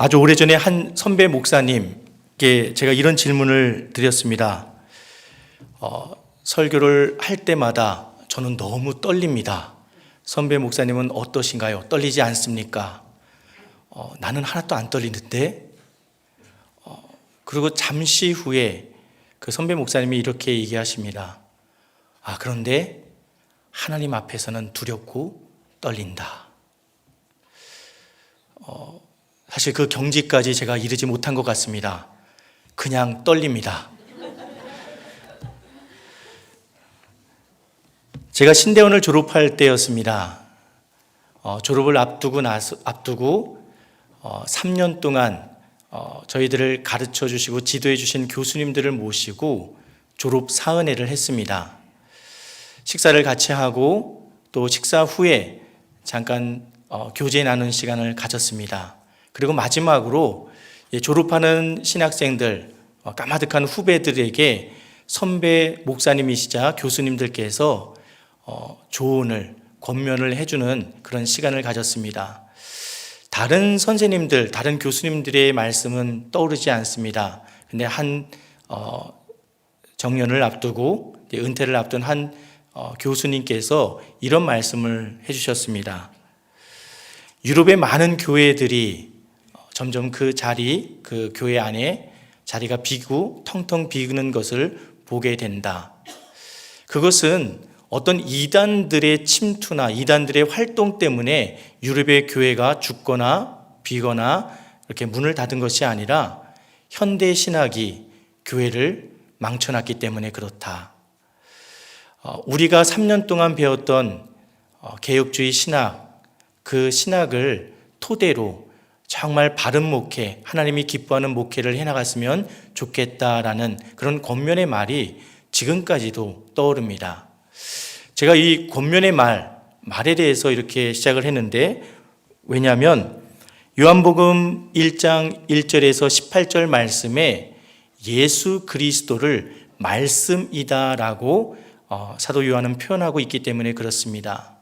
아주 오래전에 한 선배 목사님께 제가 이런 질문을 드렸습니다. 설교를 할 때마다 저는 너무 떨립니다. 선배 목사님은 어떠신가요? 떨리지 않습니까? 나는 하나도 안 떨리는데? 그리고 잠시 후에 그 선배 목사님이 이렇게 얘기하십니다. 그런데 하나님 앞에서는 두렵고 떨린다. 사실 그 경지까지 제가 이르지 못한 것 같습니다. 그냥 떨립니다. 제가 신대원을 졸업할 때였습니다. 졸업을 앞두고 3년 동안 저희들을 가르쳐 주시고 지도해 주신 교수님들을 모시고 졸업 사은회를 했습니다. 식사를 같이 하고 또 식사 후에 잠깐 교제 나눈 시간을 가졌습니다. 그리고 마지막으로 졸업하는 신학생들, 까마득한 후배들에게 선배 목사님이시자 교수님들께서 조언을, 권면을 해주는 그런 시간을 가졌습니다. 다른 선생님들, 다른 교수님들의 말씀은 떠오르지 않습니다. 근데 한 정년을 앞두고 은퇴를 앞둔 한 교수님께서 이런 말씀을 해주셨습니다. 유럽의 많은 교회들이 점점 그 교회 안에 자리가 비고 텅텅 비는 것을 보게 된다. 그것은 어떤 이단들의 침투나 이단들의 활동 때문에 유럽의 교회가 죽거나 비거나 이렇게 문을 닫은 것이 아니라 현대 신학이 교회를 망쳐놨기 때문에 그렇다. 우리가 3년 동안 배웠던 개혁주의 신학, 그 신학을 토대로 정말 바른 목회, 하나님이 기뻐하는 목회를 해나갔으면 좋겠다라는 그런 권면의 말이 지금까지도 떠오릅니다. 제가 이 권면의 말에 대해서 이렇게 시작을 했는데, 왜냐하면 요한복음 1장 1절에서 18절 말씀에 예수 그리스도를 말씀이다라고 사도 요한은 표현하고 있기 때문에 그렇습니다.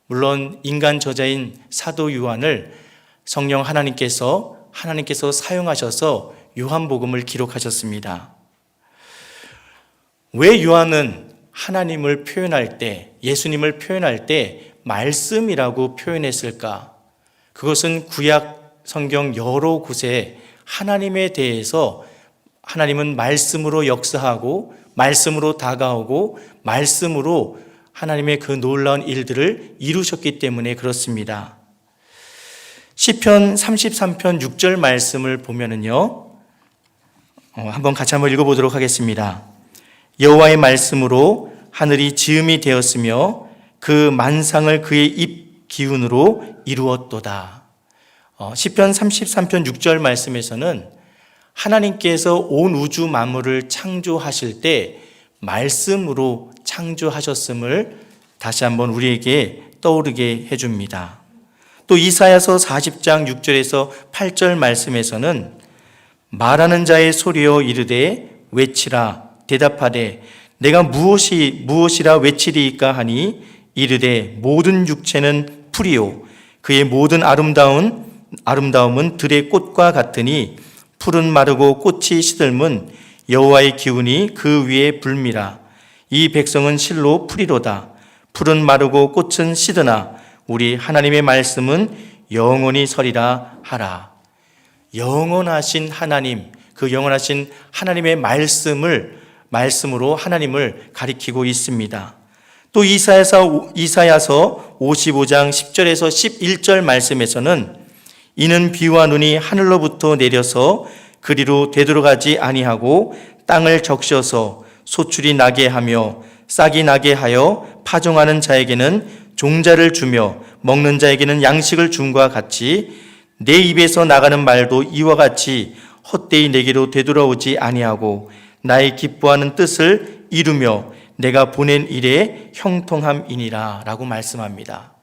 물론 인간 저자인 사도 요한을 성령 하나님께서 사용하셔서 요한복음을 기록하셨습니다. 왜 요한은 하나님을 표현할 때, 예수님을 표현할 때 말씀이라고 표현했을까? 그것은 구약 성경 여러 곳에 하나님에 대해서 하나님은 말씀으로 역사하고 말씀으로 다가오고 말씀으로 하나님의 그 놀라운 일들을 이루셨기 때문에 그렇습니다. 시편 33편 6절 말씀을 보면은요, 한번 같이 한번 읽어보도록 하겠습니다. 여호와의 말씀으로 하늘이 지음이 되었으며 그 만상을 그의 입 기운으로 이루었도다. 시편 33편 6절 말씀에서는 하나님께서 온 우주 만물을 창조하실 때 말씀으로 창조하셨음을 다시 한번 우리에게 떠오르게 해줍니다. 또 이사야서 40장 6절에서 8절 말씀에서는 말하는 자의 소리여 이르되 외치라 대답하되 내가 무엇이라 외치리이까 하니 이르되 모든 육체는 풀이요 그의 모든 아름다움은 들의 꽃과 같으니 풀은 마르고 꽃이 시들면 여호와의 기운이 그 위에 불미라. 이 백성은 실로 풀이로다. 풀은 마르고 꽃은 시드나 우리 하나님의 말씀은 영원히 서리라 하라. 영원하신 하나님, 그 영원하신 하나님의 말씀으로 하나님을 가리키고 있습니다. 또 이사야서 55장 10절에서 11절 말씀에서는 이는 비와 눈이 하늘로부터 내려서 그리로 되돌아가지 아니하고 땅을 적셔서 소출이 나게 하며 싹이 나게 하여 파종하는 자에게는 종자를 주며 먹는 자에게는 양식을 줌과 같이 내 입에서 나가는 말도 이와 같이 헛되이 내게로 되돌아오지 아니하고 나의 기뻐하는 뜻을 이루며 내가 보낸 일에 형통함이니라 라고 말씀합니다.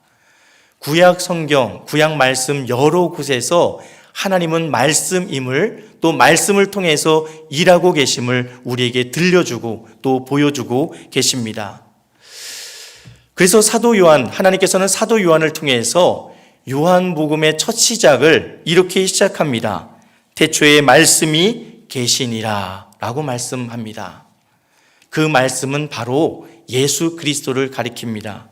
구약 성경, 구약 말씀 여러 곳에서 하나님은 말씀임을 또 말씀을 통해서 일하고 계심을 우리에게 들려주고 또 보여주고 계십니다. 그래서 하나님께서는 사도 요한을 통해서 요한복음의 첫 시작을 이렇게 시작합니다. 태초에 말씀이 계시니라 라고 말씀합니다. 그 말씀은 바로 예수 그리스도를 가리킵니다.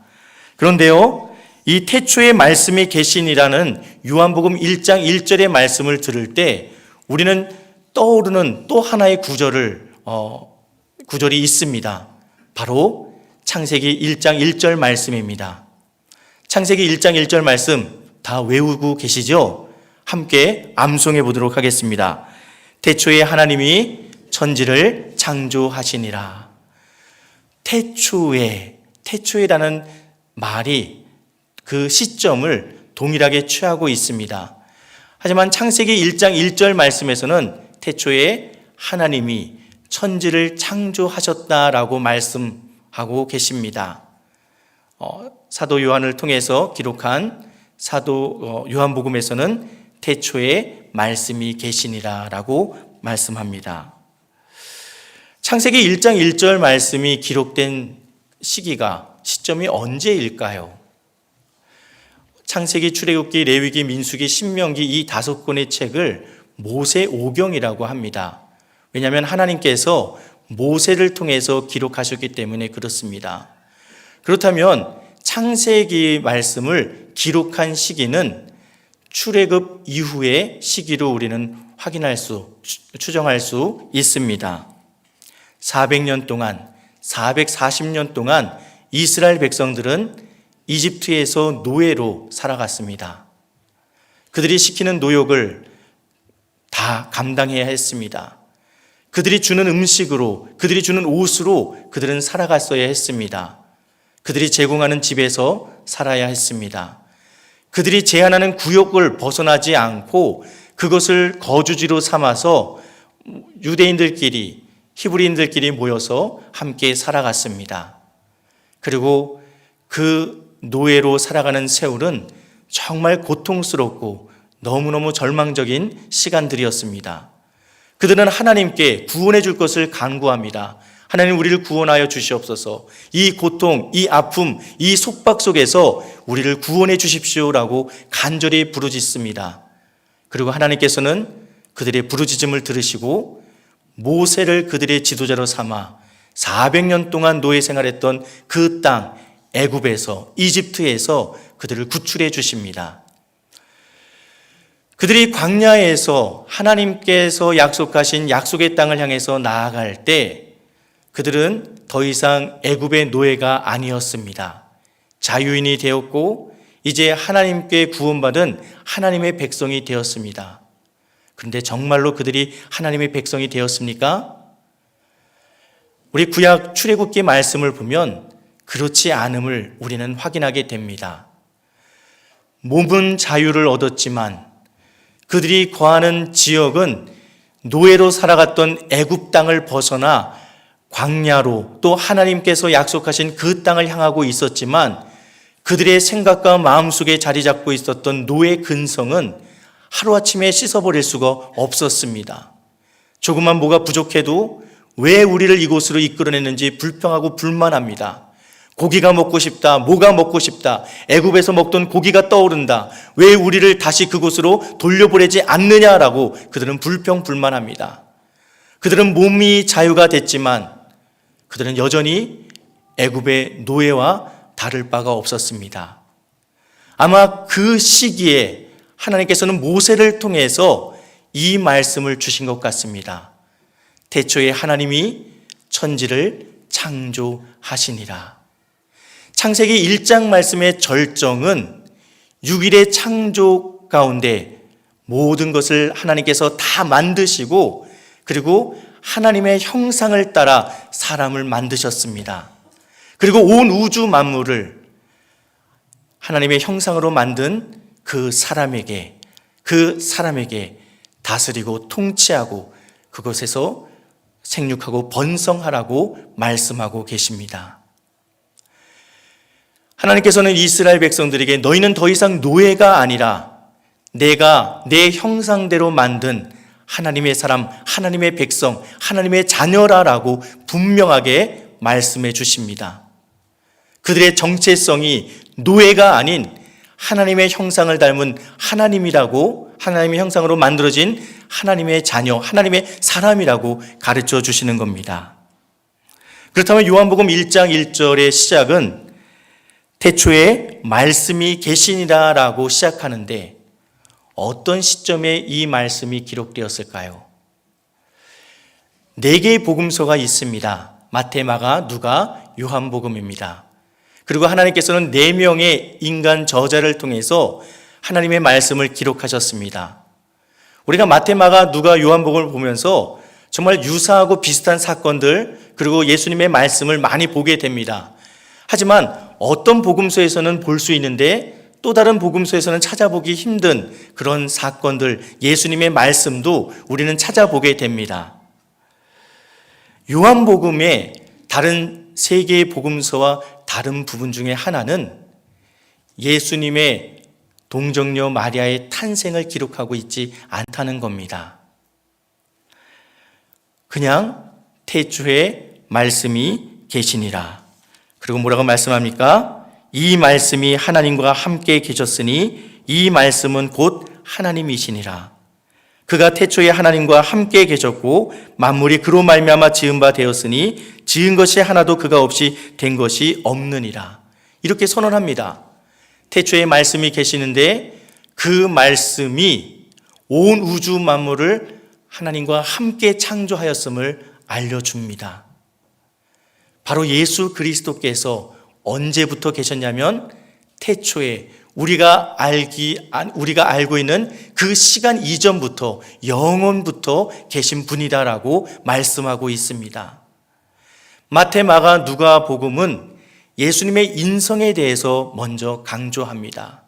그런데요, 이 태초에 말씀이 계시니라는 요한복음 1장 1절의 말씀을 들을 때 우리는 떠오르는 또 하나의 구절이 있습니다. 바로 창세기 1장 1절 말씀입니다. 창세기 1장 1절 말씀 다 외우고 계시죠? 함께 암송해 보도록 하겠습니다. 태초에 하나님이 천지를 창조하시니라. 태초에라는 말이 그 시점을 동일하게 취하고 있습니다. 하지만 창세기 1장 1절 말씀에서는 태초에 하나님이 천지를 창조하셨다라고 말씀하고 계십니다. 사도 요한을 통해서 기록한 사도 요한복음에서는 태초에 말씀이 계시니라라고 말씀합니다. 창세기 1장 1절 말씀이 기록된 시점이 언제일까요? 창세기, 출애굽기, 레위기, 민수기, 신명기 이 5권의 책을 모세오경이라고 합니다. 왜냐하면 하나님께서 모세를 통해서 기록하셨기 때문에 그렇습니다. 그렇다면 창세기 말씀을 기록한 시기는 출애굽 이후의 시기로 우리는 추정할 수 있습니다. 400년 동안, 440년 동안 이스라엘 백성들은 이집트에서 노예로 살아갔습니다. 그들이 시키는 노역을 다 감당해야 했습니다. 그들이 주는 음식으로, 그들이 주는 옷으로 그들은 살아갔어야 했습니다. 그들이 제공하는 집에서 살아야 했습니다. 그들이 제한하는 구역을 벗어나지 않고 그것을 거주지로 삼아서 유대인들끼리, 히브리인들끼리 모여서 함께 살아갔습니다. 그리고 그 노예로 살아가는 세월은 정말 고통스럽고 너무너무 절망적인 시간들이었습니다. 그들은 하나님께 구원해 줄 것을 간구합니다. 하나님, 우리를 구원하여 주시옵소서. 이 고통, 이 아픔, 이 속박 속에서 우리를 구원해 주십시오라고 간절히 부르짖습니다. 그리고 하나님께서는 그들의 부르짖음을 들으시고 모세를 그들의 지도자로 삼아 400년 동안 노예 생활했던 그 땅 애굽에서, 이집트에서 그들을 구출해 주십니다. 그들이 광야에서 하나님께서 약속하신 약속의 땅을 향해서 나아갈 때 그들은 더 이상 애굽의 노예가 아니었습니다. 자유인이 되었고 이제 하나님께 구원받은 하나님의 백성이 되었습니다. 그런데 정말로 그들이 하나님의 백성이 되었습니까? 우리 구약 출애굽기 말씀을 보면 그렇지 않음을 우리는 확인하게 됩니다. 몸은 자유를 얻었지만 그들이 거하는 지역은 노예로 살아갔던 애굽 땅을 벗어나 광야로 또 하나님께서 약속하신 그 땅을 향하고 있었지만 그들의 생각과 마음속에 자리 잡고 있었던 노예 근성은 하루아침에 씻어버릴 수가 없었습니다. 조금만 뭐가 부족해도 왜 우리를 이곳으로 이끌어냈는지 불평하고 불만합니다. 고기가 먹고 싶다, 뭐가 먹고 싶다, 애굽에서 먹던 고기가 떠오른다, 왜 우리를 다시 그곳으로 돌려보내지 않느냐라고 그들은 불평불만합니다. 그들은 몸이 자유가 됐지만 그들은 여전히 애굽의 노예와 다를 바가 없었습니다. 아마 그 시기에 하나님께서는 모세를 통해서 이 말씀을 주신 것 같습니다. 태초에 하나님이 천지를 창조하시니라. 창세기 1장 말씀의 절정은 6일의 창조 가운데 모든 것을 하나님께서 다 만드시고 그리고 하나님의 형상을 따라 사람을 만드셨습니다. 그리고 온 우주 만물을 하나님의 형상으로 만든 그 사람에게 다스리고 통치하고 그곳에서 생육하고 번성하라고 말씀하고 계십니다. 하나님께서는 이스라엘 백성들에게 너희는 더 이상 노예가 아니라 내가 내 형상대로 만든 하나님의 사람, 하나님의 백성, 하나님의 자녀라라고 분명하게 말씀해 주십니다. 그들의 정체성이 노예가 아닌 하나님의 형상을 닮은 하나님이라고, 하나님의 형상으로 만들어진 하나님의 자녀, 하나님의 사람이라고 가르쳐 주시는 겁니다. 그렇다면 요한복음 1장 1절의 시작은 태초에 말씀이 계시니라라고 시작하는데 어떤 시점에 이 말씀이 기록되었을까요? 4개의 복음서가 있습니다. 마태, 마가, 누가, 요한복음입니다. 그리고 하나님께서는 4명의 인간 저자를 통해서 하나님의 말씀을 기록하셨습니다. 우리가 마태, 마가, 누가, 요한복음을 보면서 정말 유사하고 비슷한 사건들, 그리고 예수님의 말씀을 많이 보게 됩니다. 하지만 어떤 복음서에서는 볼 수 있는데 또 다른 복음서에서는 찾아보기 힘든 그런 사건들, 예수님의 말씀도 우리는 찾아보게 됩니다. 요한복음의 다른 3개의 복음서와 다른 부분 중에 하나는 예수님의 동정녀 마리아의 탄생을 기록하고 있지 않다는 겁니다. 그냥 태초에 말씀이 계시니라. 그리고 뭐라고 말씀합니까? 이 말씀이 하나님과 함께 계셨으니 이 말씀은 곧 하나님이시니라. 그가 태초에 하나님과 함께 계셨고 만물이 그로 말미암아 지은 바 되었으니 지은 것이 하나도 그가 없이 된 것이 없느니라. 이렇게 선언합니다. 태초에 말씀이 계시는데 그 말씀이 온 우주 만물을 하나님과 함께 창조하였음을 알려줍니다. 바로 예수 그리스도께서 언제부터 계셨냐면 태초에 우리가 알고 있는 그 시간 이전부터 영원부터 계신 분이다라고 말씀하고 있습니다. 마태, 마가, 누가 복음은 예수님의 인성에 대해서 먼저 강조합니다.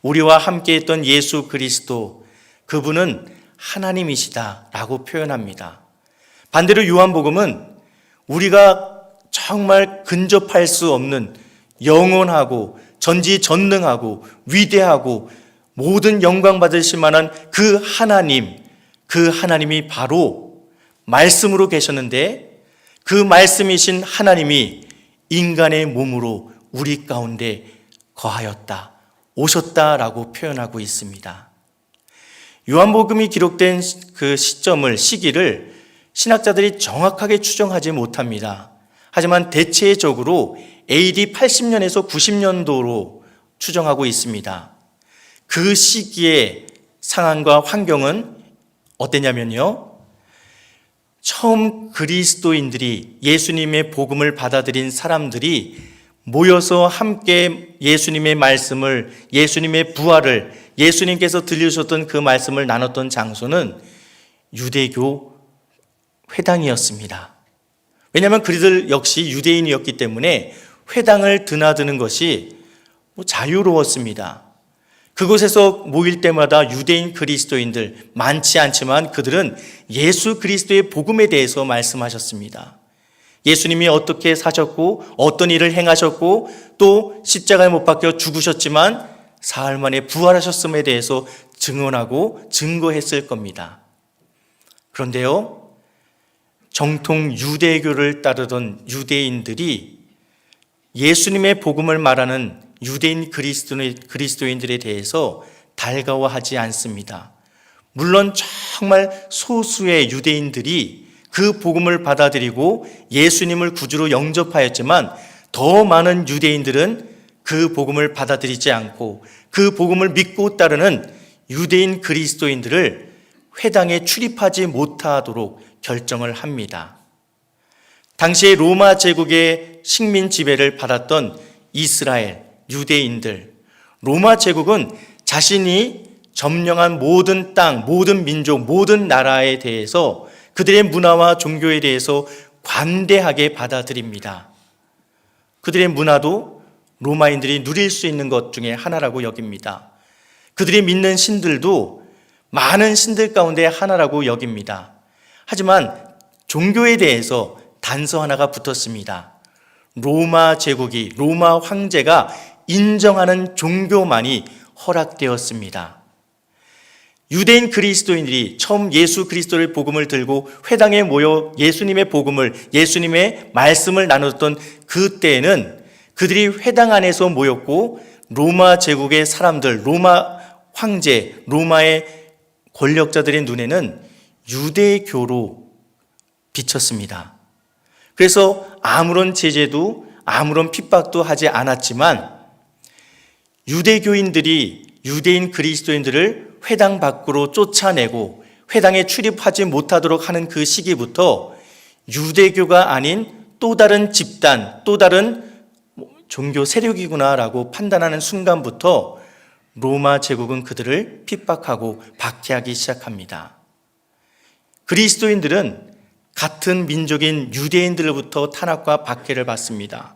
우리와 함께 했던 예수 그리스도, 그분은 하나님이시다라고 표현합니다. 반대로 요한복음은 우리가 정말 근접할 수 없는 영원하고 전지전능하고 위대하고 모든 영광 받으실 만한 그 하나님이 바로 말씀으로 계셨는데 그 말씀이신 하나님이 인간의 몸으로 우리 가운데 거하였다, 오셨다라고 표현하고 있습니다. 요한복음이 기록된 그 시기를 신학자들이 정확하게 추정하지 못합니다. 하지만 대체적으로 AD 80년에서 90년도로 추정하고 있습니다. 그 시기의 상황과 환경은 어땠냐면요. 처음 그리스도인들이 예수님의 복음을 받아들인 사람들이 모여서 함께 예수님의 말씀을, 예수님의 부활을, 예수님께서 들려주셨던 그 말씀을 나눴던 장소는 유대교 회당이었습니다. 왜냐하면 그들을 역시 유대인이었기 때문에 회당을 드나드는 것이 자유로웠습니다. 그곳에서 모일 때마다 유대인 그리스도인들 많지 않지만 그들은 예수 그리스도의 복음에 대해서 말씀하셨습니다. 예수님이 어떻게 사셨고 어떤 일을 행하셨고 또 십자가에 못 박혀 죽으셨지만 사흘 만에 부활하셨음에 대해서 증언하고 증거했을 겁니다. 그런데요, 정통 유대교를 따르던 유대인들이 예수님의 복음을 말하는 유대인 그리스도인들에 대해서 달가워하지 않습니다. 물론 정말 소수의 유대인들이 그 복음을 받아들이고 예수님을 구주로 영접하였지만 더 많은 유대인들은 그 복음을 받아들이지 않고 그 복음을 믿고 따르는 유대인 그리스도인들을 회당에 출입하지 못하도록 결정을 합니다. 당시에 로마 제국의 식민 지배를 받았던 이스라엘 유대인들, 로마 제국은 자신이 점령한 모든 땅, 모든 민족, 모든 나라에 대해서 그들의 문화와 종교에 대해서 관대하게 받아들입니다. 그들의 문화도 로마인들이 누릴 수 있는 것 중에 하나라고 여깁니다. 그들이 믿는 신들도 많은 신들 가운데 하나라고 여깁니다. 하지만 종교에 대해서 단서 하나가 붙었습니다. 로마 제국이, 로마 황제가 인정하는 종교만이 허락되었습니다. 유대인 그리스도인들이 처음 예수 그리스도의 복음을 들고 회당에 모여 예수님의 복음을, 예수님의 말씀을 나눴던 그때에는 그들이 회당 안에서 모였고 로마 제국의 사람들, 로마 황제, 로마의 권력자들의 눈에는 유대교로 비쳤습니다. 그래서 아무런 제재도 아무런 핍박도 하지 않았지만 유대교인들이 유대인 그리스도인들을 회당 밖으로 쫓아내고 회당에 출입하지 못하도록 하는 그 시기부터 유대교가 아닌 또 다른 집단, 또 다른 종교 세력이구나라고 판단하는 순간부터 로마 제국은 그들을 핍박하고 박해하기 시작합니다. 그리스도인들은 같은 민족인 유대인들로부터 탄압과 박해를 받습니다.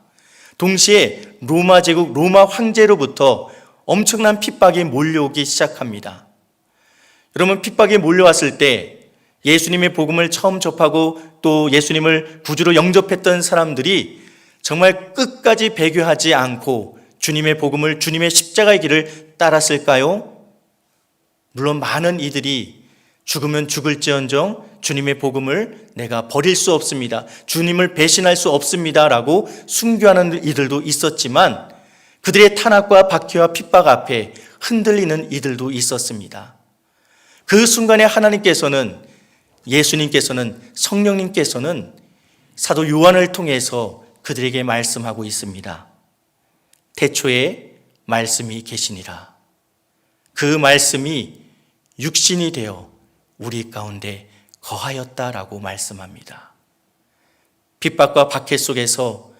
동시에 로마 제국, 로마 황제로부터 엄청난 핍박이 몰려오기 시작합니다. 여러분, 핍박이 몰려왔을 때 예수님의 복음을 처음 접하고 또 예수님을 구주로 영접했던 사람들이 정말 끝까지 배교하지 않고 주님의 복음을, 주님의 십자가의 길을 따랐을까요? 물론 많은 이들이 죽으면 죽을지언정 주님의 복음을 내가 버릴 수 없습니다, 주님을 배신할 수 없습니다 라고 순교하는 이들도 있었지만 그들의 탄압과 박해와 핍박 앞에 흔들리는 이들도 있었습니다. 그 순간에 하나님께서는, 예수님께서는, 성령님께서는 사도 요한을 통해서 그들에게 말씀하고 있습니다. 태초에 말씀이 계시니라. 그 말씀이 육신이 되어 우리 가운데 거하였다라고 말씀합니다. 핍박과 박해 속에서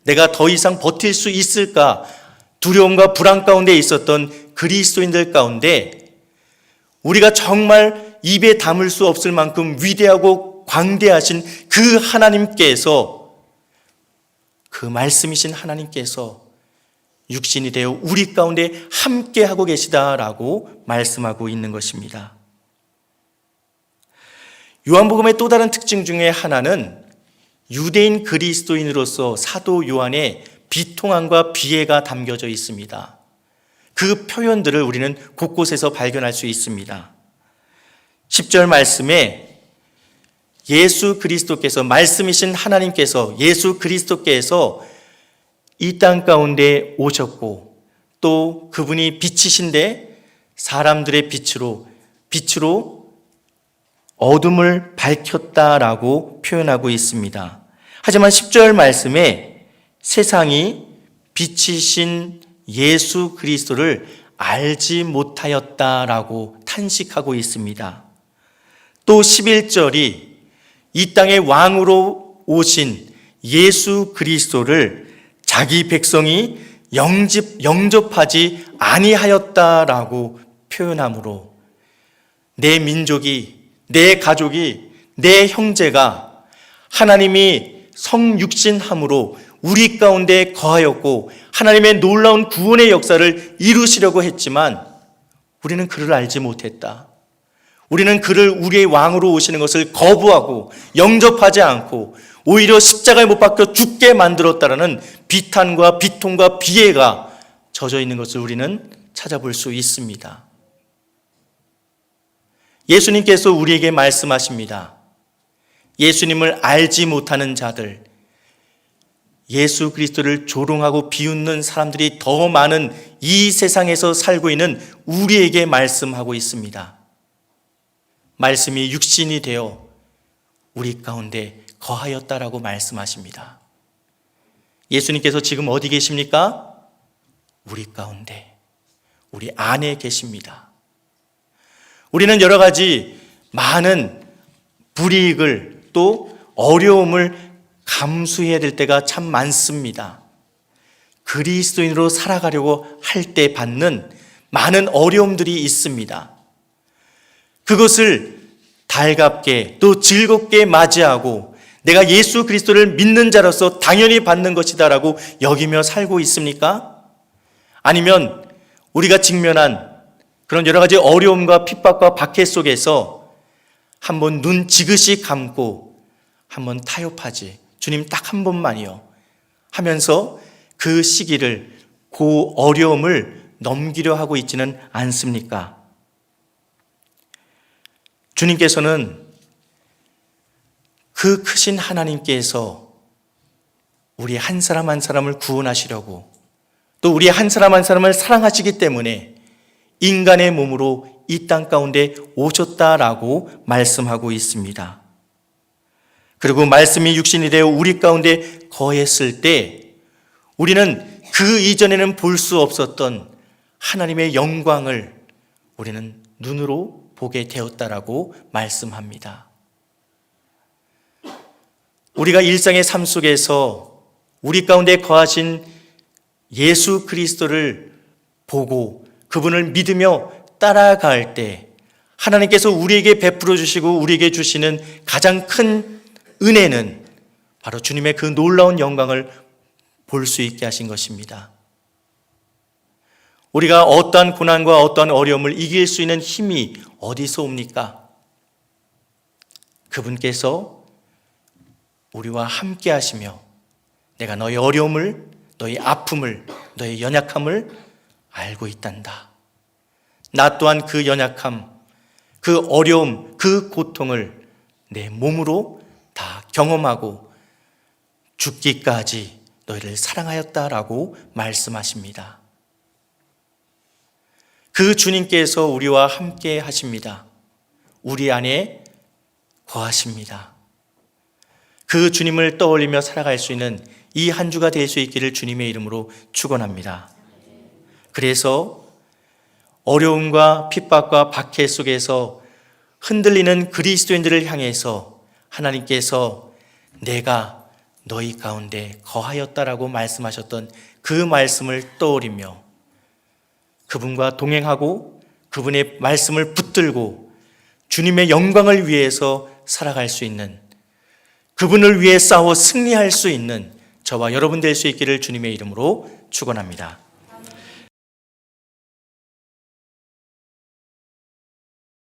내가 더 이상 버틸 수 있을까 두려움과 불안 가운데 있었던 그리스도인들 가운데 우리가 정말 입에 담을 수 없을 만큼 위대하고 광대하신 그 하나님께서, 그 말씀이신 하나님께서 육신이 되어 우리 가운데 함께하고 계시다라고 말씀하고 있는 것입니다. 요한복음의 또 다른 특징 중에 하나는 유대인 그리스도인으로서 사도 요한의 비통함과 비애가 담겨져 있습니다. 그 표현들을 우리는 곳곳에서 발견할 수 있습니다. 10절 말씀에 예수 그리스도께서, 말씀이신 하나님께서, 예수 그리스도께서 이 땅 가운데 오셨고 또 그분이 빛이신데 사람들의 빛으로 어둠을 밝혔다라고 표현하고 있습니다. 하지만 10절 말씀에 세상이 빛이신 예수 그리스도를 알지 못하였다라고 탄식하고 있습니다. 또 11절이 이 땅의 왕으로 오신 예수 그리스도를 자기 백성이 영접하지 아니하였다라고 표현하므로 내 민족이, 내 가족이, 내 형제가 하나님이 성육신함으로 우리 가운데 거하였고 하나님의 놀라운 구원의 역사를 이루시려고 했지만 우리는 그를 알지 못했다. 우리는 그를 우리의 왕으로 오시는 것을 거부하고 영접하지 않고 오히려 십자가에 못 박혀 죽게 만들었다라는 비탄과 비통과 비애가 젖어 있는 것을 우리는 찾아볼 수 있습니다. 예수님께서 우리에게 말씀하십니다. 예수님을 알지 못하는 자들, 예수 그리스도를 조롱하고 비웃는 사람들이 더 많은 이 세상에서 살고 있는 우리에게 말씀하고 있습니다. 말씀이 육신이 되어 우리 가운데 거하였다라고 말씀하십니다. 예수님께서 지금 어디 계십니까? 우리 가운데, 우리 안에 계십니다. 우리는 여러 가지 많은 불이익을 또 어려움을 감수해야 될 때가 참 많습니다. 그리스도인으로 살아가려고 할 때 받는 많은 어려움들이 있습니다. 그것을 달갑게 또 즐겁게 맞이하고 내가 예수 그리스도를 믿는 자로서 당연히 받는 것이다라고 여기며 살고 있습니까? 아니면 우리가 직면한 그런 여러 가지 어려움과 핍박과 박해 속에서 한번 눈 지그시 감고 한번 타협하지, 주님 딱 한 번만이요 하면서 그 시기를, 그 어려움을 넘기려 하고 있지는 않습니까? 주님께서는 그 크신 하나님께서 우리 한 사람 한 사람을 구원하시려고 또 우리 한 사람 한 사람을 사랑하시기 때문에 인간의 몸으로 이 땅 가운데 오셨다라고 말씀하고 있습니다. 그리고 말씀이 육신이 되어 우리 가운데 거했을 때 우리는 그 이전에는 볼 수 없었던 하나님의 영광을 우리는 눈으로 보게 되었다라고 말씀합니다. 우리가 일상의 삶 속에서 우리 가운데 거하신 예수 그리스도를 보고 그분을 믿으며 따라갈 때 하나님께서 우리에게 베풀어 주시고 우리에게 주시는 가장 큰 은혜는 바로 주님의 그 놀라운 영광을 볼 수 있게 하신 것입니다. 우리가 어떠한 고난과 어떠한 어려움을 이길 수 있는 힘이 어디서 옵니까? 그분께서 우리와 함께 하시며 내가 너의 어려움을, 너의 아픔을, 너의 연약함을 알고 있단다. 나 또한 그 연약함, 그 어려움, 그 고통을 내 몸으로 다 경험하고 죽기까지 너희를 사랑하였다라고 말씀하십니다. 그 주님께서 우리와 함께 하십니다. 우리 안에 거하십니다. 그 주님을 떠올리며 살아갈 수 있는 이 한 주가 될 수 있기를 주님의 이름으로 축원합니다. 그래서 어려움과 핍박과 박해 속에서 흔들리는 그리스도인들을 향해서 하나님께서 내가 너희 가운데 거하였다라고 말씀하셨던 그 말씀을 떠올리며 그분과 동행하고 그분의 말씀을 붙들고 주님의 영광을 위해서 살아갈 수 있는, 그분을 위해 싸워 승리할 수 있는 저와 여러분 될 수 있기를 주님의 이름으로 축원합니다.